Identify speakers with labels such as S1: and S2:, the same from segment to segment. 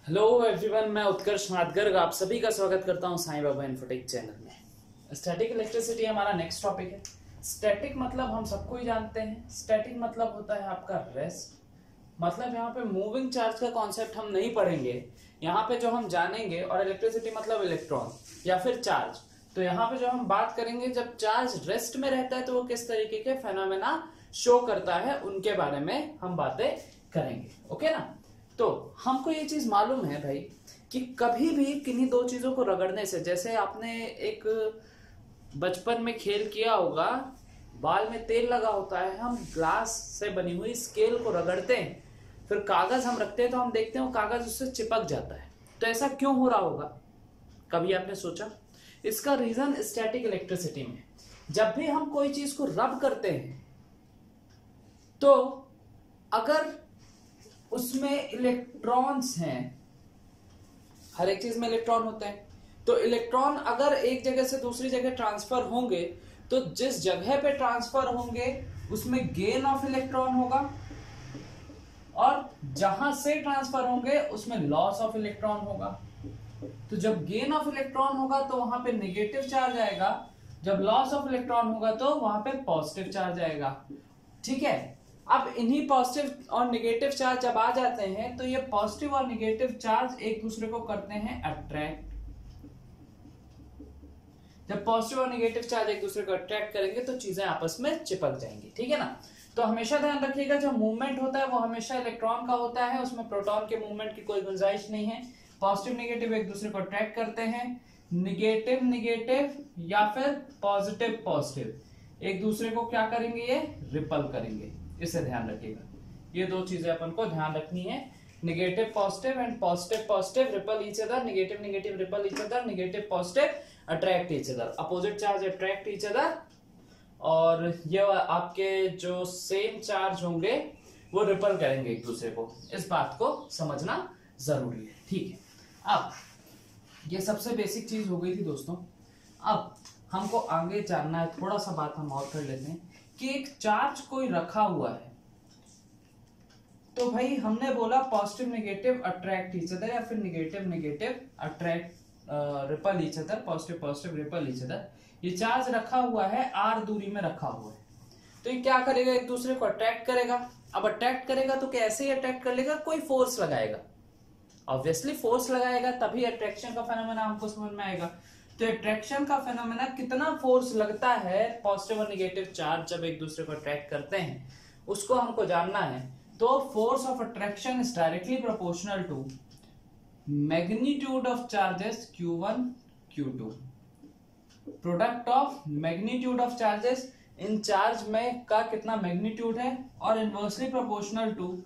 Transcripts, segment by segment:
S1: Hello everyone, मैं उत्कर्ष मातगर आप सभी का स्वागत करता हूं साईं बाबा इन्फोटेक चैनल में। स्टैटिक इलेक्ट्रिसिटी हमारा नेक्स्ट टॉपिक है। स्टैटिक मतलब हम सबको ही जानते हैं। स्टैटिक मतलब होता है आपका रेस्ट। मतलब यहाँ पे मूविंग चार्ज का कॉन्सेप्ट हम नहीं पढ़ेंगे। यहाँ पे जो हम जानेंगे, और इलेक्ट्रिसिटी मतलब इलेक्ट्रॉन या फिर चार्ज। तो यहाँ पे जो हम बात करेंगे, जब चार्ज रेस्ट में रहता है तो वो किस तरीके के फेनोमेना शो करता है, उनके बारे में हम बातें करेंगे। ओके ना। तो हमको ये चीज मालूम है भाई कि कभी भी किन्हीं दो चीजों को रगड़ने से, जैसे आपने एक बचपन में खेल किया होगा, बाल में तेल लगा होता है, हम ग्लास से बनी हुई स्केल को रगड़ते हैं, फिर कागज हम रखते हैं तो हम देखते हैं वो कागज उससे चिपक जाता है। तो ऐसा क्यों हो रहा होगा, कभी आपने सोचा? इसका रीजन स्टैटिक इलेक्ट्रिसिटी में, जब भी हम कोई चीज को रब करते हैं तो अगर उसमें इलेक्ट्रॉन्स हैं, हर एक चीज में इलेक्ट्रॉन होते हैं, तो इलेक्ट्रॉन अगर एक जगह से दूसरी जगह ट्रांसफर होंगे तो जिस जगह पे ट्रांसफर होंगे उसमें गेन ऑफ इलेक्ट्रॉन होगा, और जहां से ट्रांसफर होंगे उसमें लॉस ऑफ इलेक्ट्रॉन होगा। तो जब गेन ऑफ इलेक्ट्रॉन होगा तो वहां पे नेगेटिव चार्ज आएगा, जब लॉस ऑफ इलेक्ट्रॉन होगा तो वहां पे पॉजिटिव चार्ज आएगा। ठीक है। अब इन्हीं पॉजिटिव और नेगेटिव चार्ज जब आ जाते हैं तो ये पॉजिटिव और नेगेटिव चार्ज एक दूसरे को करते हैं अट्रैक्ट। जब पॉजिटिव और नेगेटिव चार्ज एक दूसरे को अट्रैक्ट करेंगे तो चीजें आपस में चिपक जाएंगी। ठीक है ना। तो हमेशा ध्यान रखिएगा, जो मूवमेंट होता है वो हमेशा इलेक्ट्रॉन का होता है, उसमें प्रोटॉन के मूवमेंट की कोई गुंजाइश नहीं है। पॉजिटिव नेगेटिव एक दूसरे को अट्रैक्ट करते हैं, निगेटिव नेगेटिव या फिर पॉजिटिव पॉजिटिव एक दूसरे को क्या करेंगे, ये रिपल करेंगे। इसे ध्यान रखिएगा, ये दो चीजें अपन को ध्यान रखनी है। Negative positive and positive positive ripple each other, negative negative ripple each other, negative positive attract each other, opposite charge attract each other, और ये आपके जो सेम चार्ज होंगे वो रिपल करेंगे एक दूसरे को। इस बात को समझना जरूरी है। ठीक है। अब ये सबसे बेसिक चीज हो गई थी दोस्तों। अब हमको आगे जानना है, थोड़ा सा बात हम और कर लेते हैं कि एक चार्ज कोई रखा हुआ है, तो भाई हमने बोला positive negative attract each other, या फिर negative negative attract ripple each other, positive positive ripple each other. ये चार्ज रखा हुआ है, आर दूरी में रखा हुआ है, तो ये क्या करेगा, एक दूसरे को अट्रैक्ट करेगा। अब अट्रैक्ट करेगा तो कैसे ही अट्रैक्ट कर लेगा, कोई फोर्स लगाएगा। ऑब्वियसली फोर्स लगाएगा तभी अट्रैक्शन का फेनोमेना हमको समझ में आएगा। तो अट्रैक्शन का फेनोमेना, कितना फोर्स लगता है पॉजिटिव और नेगेटिव चार्ज जब एक दूसरे को अट्रैक्ट करते हैं, उसको हमको जानना है। तो force of attraction is directly proportional to magnitude of charges Q1 Q2, product of magnitude of charges, इन चार्ज में का कितना मैग्नीट्यूड है, और inversely proportional to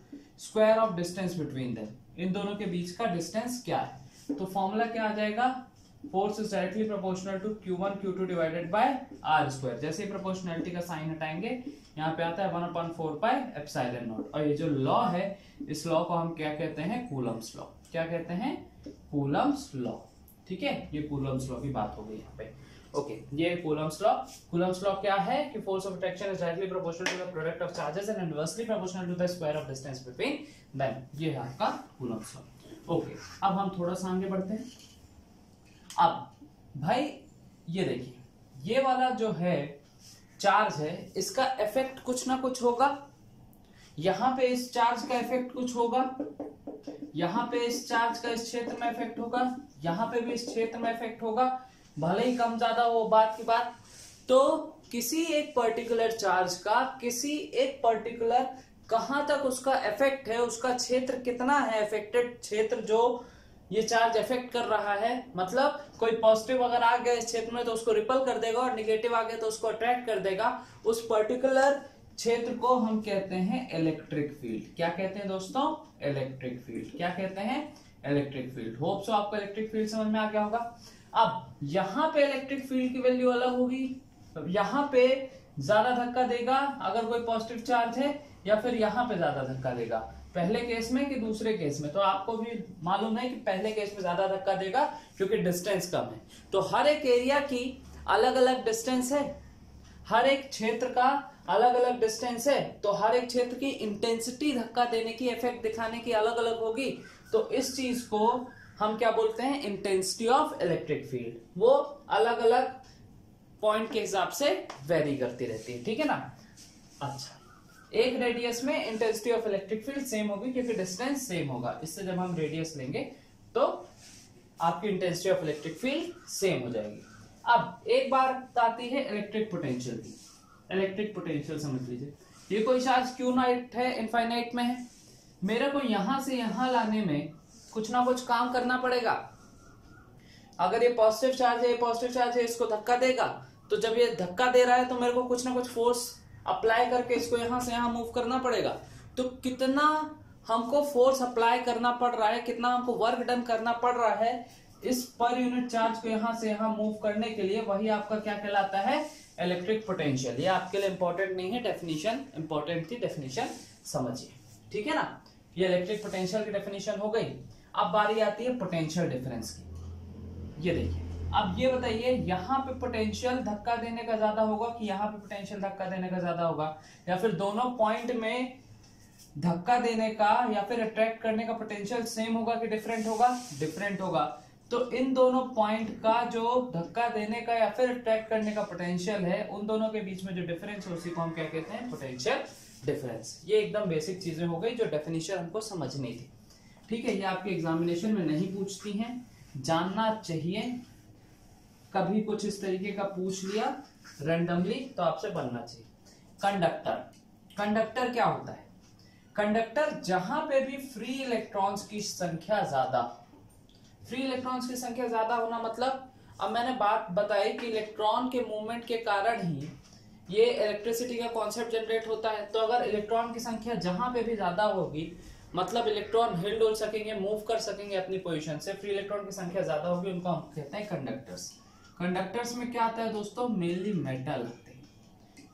S1: square of distance between them, इन दोनों के बीच का डिस्टेंस क्या है। तो फॉर्मूला क्या आ जाएगा, force is directly proportional to Q1 Q2 divided by R square. जैसे ही प्रोपोर्शनलिटी का साइन हटाएंगे यहाँ पे आता है 1/4 पाई एप्सिलॉन नॉट। और ये जो लॉ है, इस लॉ को हम क्या कहते हैं, कूलम्स लॉ। क्या कहते हैं, कूलम्स लॉ। ठीक है, ये कूलम्स लॉ की बात हो गई यहाँ पे। ओके, ये कूलम्स लॉ। कूलम्स लॉ क्या है कि force of attraction is directly proportional to the product of charges and inversely proportional to the square of distance between them. ये है आपका कूलम्स लॉ। ओके, अब हम थोड़ा सा आगे बढ़ते हैं। अब भाई ये देखिए, ये वाला जो है चार्ज है, इसका इफेक्ट कुछ ना कुछ होगा। यहां पे इस चार्ज का इफेक्ट कुछ होगा, यहां पे इस चार्ज का इस क्षेत्र में इफेक्ट होगा, यहां पे भी इस क्षेत्र में इफेक्ट होगा, भले ही कम ज्यादा हो, बात की बात। तो किसी एक पर्टिकुलर चार्ज का किसी एक पर्टिकुलर कहां तक उसका इफेक्ट है, उसका क्षेत्र कितना है, इफेक्टेड क्षेत्र जो ये चार्ज इफेक्ट कर रहा है, मतलब कोई पॉजिटिव अगर आ गया इस क्षेत्र में तो उसको रिपल कर देगा, और नेगेटिव आ गया तो उसको अट्रैक्ट कर देगा। उस पर्टिकुलर क्षेत्र को हम कहते हैं इलेक्ट्रिक फील्ड। क्या कहते हैं दोस्तों, इलेक्ट्रिक फील्ड। क्या कहते हैं, इलेक्ट्रिक फील्ड। होप सो आपको इलेक्ट्रिक फील्ड समझ में आ गया होगा। अब यहाँ पे इलेक्ट्रिक फील्ड की वैल्यू अलग होगी, यहाँ पे ज्यादा धक्का देगा अगर कोई पॉजिटिव चार्ज है, या फिर यहाँ पे ज्यादा धक्का देगा, पहले केस में कि दूसरे केस में। तो आपको भी मालूम है कि पहले केस में ज्यादा धक्का देगा क्योंकि डिस्टेंस कम है। तो हर एक एरिया की अलग अलग डिस्टेंस है, हर एक क्षेत्र का अलग अलग डिस्टेंस है, तो हर एक क्षेत्र की इंटेंसिटी धक्का देने की, इफेक्ट दिखाने की अलग अलग होगी। तो इस चीज को हम क्या बोलते हैं, इंटेंसिटी ऑफ इलेक्ट्रिक फील्ड। वो अलग अलग पॉइंट के हिसाब से वेरी करती रहती है, ठीक है ना। अच्छा, एक रेडियस में intensity of electric field same होगी क्योंकि डिस्टेंस सेम होगा। इससे जब हम रेडियस लेंगे तो आपकी intensity of electric field same हो जाएगी। अब एक बात आती है इलेक्ट्रिक पोटेंशियल की। इलेक्ट्रिक पोटेंशियल समझ लीजिए, ये कोई चार्ज क्यू नॉट है, इनफाइनाइट में है, मेरे को यहां से यहां लाने में कुछ ना कुछ काम करना पड़ेगा। अगर ये पॉजिटिव चार्ज है, ये पॉजिटिव चार्ज है, इसको धक्का देगा, तो जब ये धक्का दे रहा है तो मेरे को कुछ ना कुछ फोर्स अप्लाई करके इसको यहां से यहां मूव करना पड़ेगा। तो कितना हमको फोर्स अप्लाई करना पड़ रहा है, कितना हमको वर्क डन करना पड़ रहा है इस पर यूनिट चार्ज को यहां से यहां मूव करने के लिए, वही आपका क्या कहलाता है, इलेक्ट्रिक पोटेंशियल। ये आपके लिए इंपॉर्टेंट नहीं है, डेफिनेशन इंपॉर्टेंट थी, डेफिनेशन समझिए, ठीक है ना। ये इलेक्ट्रिक पोटेंशियल की डेफिनेशन हो गई। अब बारी आती है पोटेंशियल डिफरेंस की। ये देखिए, अब ये बताइए यहाँ पे पोटेंशियल धक्का देने का ज्यादा होगा कि यहाँ पे पोटेंशियल धक्का देने का ज्यादा होगा, या फिर दोनों पॉइंट में धक्का देने का या फिर अट्रैक्ट करने का पोटेंशियल सेम होगा कि डिफरेंट होगा, डिफरेंट होगा। तो इन दोनों पॉइंट का जो धक्का देने का या फिर अट्रैक्ट करने का पोटेंशियल है, उन दोनों के बीच में जो डिफरेंस है उसी को हम क्या कहते हैं, पोटेंशियल डिफरेंस। ये एकदम बेसिक चीजें हो गई जो डेफिनेशन हमको समझनी थी, ठीक है। ये आपके एग्जामिनेशन में नहीं पूछती हैं, जानना चाहिए। कभी कुछ इस तरीके का पूछ लिया रैंडमली तो आपसे बनना चाहिए। कंडक्टर, कंडक्टर क्या होता है, कंडक्टर जहां पे भी फ्री इलेक्ट्रॉन्स की संख्या ज्यादा, फ्री इलेक्ट्रॉन्स की संख्या ज्यादा होना मतलब, अब मैंने बात बताई कि इलेक्ट्रॉन के मूवमेंट के कारण ही ये इलेक्ट्रिसिटी का कॉन्सेप्ट जनरेट होता है। तो अगर इलेक्ट्रॉन की संख्या जहां पे भी ज्यादा होगी, मतलब इलेक्ट्रॉन हिल डुल सकेंगे, मूव कर सकेंगे अपनी पोजीशन से, फ्री इलेक्ट्रॉन की संख्या ज्यादा होगी, उनको हम कहते हैं कंडक्टर्स। कंडक्टर्स में क्या आता है दोस्तों, मेनली मेटल होते हैं।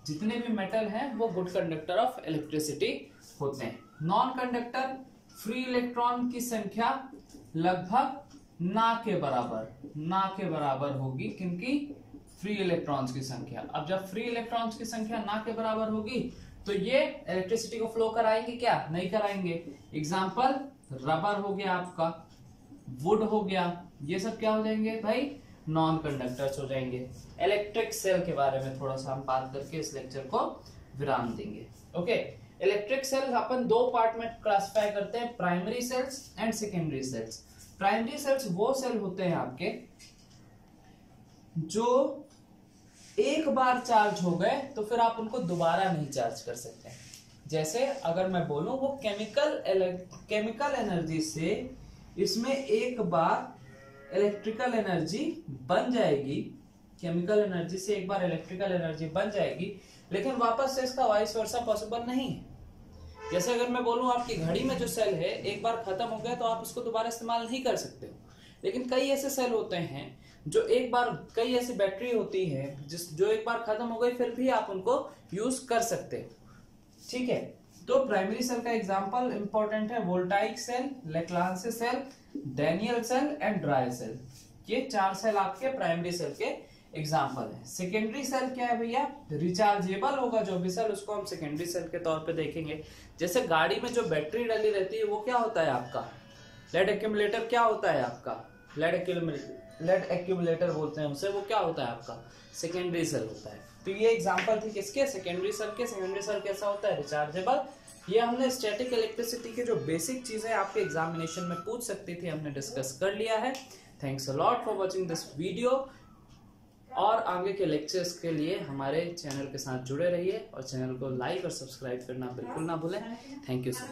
S1: जितने भी मेटल हैं वो गुड कंडक्टर ऑफ इलेक्ट्रिसिटी होते हैं। नॉन कंडक्टर, फ्री इलेक्ट्रॉन की संख्या लगभग ना के बराबर होगी, क्योंकि फ्री इलेक्ट्रॉन्स की संख्या। अब जब फ्री इलेक्ट्रॉन्स की संख्या ना के बराबर होगी तो ये इलेक्ट्रिसिटी को फ्लो कराएंगे क्या, नहीं कराएंगे। एग्जाम्पल, रबर हो गया आपका, वुड हो गया, ये सब क्या हो जाएंगे भाई, नॉन कंडक्टर्स हो जाएंगे। इलेक्ट्रिक सेल के बारे में थोड़ा सा हम बात करके इस लेक्चर को विराम देंगे। ओके, इलेक्ट्रिक सेल अपन दो पार्ट में क्लासिफाई करते हैं, primary cells and secondary cells. Primary cells वो सेल होते हैं आपके जो एक बार चार्ज हो गए तो फिर आप उनको दोबारा नहीं चार्ज कर सकते। जैसे अगर मैं बोलूं, वो केमिकल एनर्जी से इसमें एक बार इलेक्ट्रिकल एनर्जी बन जाएगी, केमिकल एनर्जी से एक बार इलेक्ट्रिकल एनर्जी बन जाएगी, लेकिन वापस से इसका वाइस वर्सा पॉसिबल नहीं है। जैसे अगर मैं बोलूं आपकी घड़ी में जो सेल है एक बार खत्म हो गया तो आप उसको दोबारा इस्तेमाल नहीं कर सकते हो, लेकिन कई ऐसे सेल होते हैं जो एक बार, कई ऐसी बैटरी होती है जो एक बार खत्म हो गई फिर भी आप उनको यूज कर सकते हो, ठीक है। तो प्राइमरी सेल का एग्जांपल इंपॉर्टेंट है, voltaic cell, Leclanche cell, Daniell cell and dry cell. ये चार सेल आपके प्राइमरी सेल के एग्जांपल है। सेकेंडरी सेल क्या है भैया, रिचार्जेबल होगा जो भी सेल, उसको हम सेकेंडरी सेल के तौर पे देखेंगे। जैसे गाड़ी में जो बैटरी डली रहती है वो क्या होता है आपका, लेड एक्यूमुलेटर। क्या होता है आपका, लेड एक्यूमुलेटर बोलते हैं उसे, वो क्या होता है आपका, सेकेंडरी सेल होता है। तो ये एग्जांपल थी किसके, सेकेंडरी सेल के। सेकेंडरी सेल कैसा होता है, रिचार्जेबल। ये हमने स्टैटिक इलेक्ट्रिसिटी के जो बेसिक चीजें आपके एग्जामिनेशन में पूछ सकती थी हमने डिस्कस कर लिया है। Thanks a lot for watching this video, और आगे के लेक्चर्स के लिए हमारे चैनल के साथ जुड़े रहिए और चैनल को लाइक और सब्सक्राइब करना बिल्कुल ना भूलें। Thank you so much.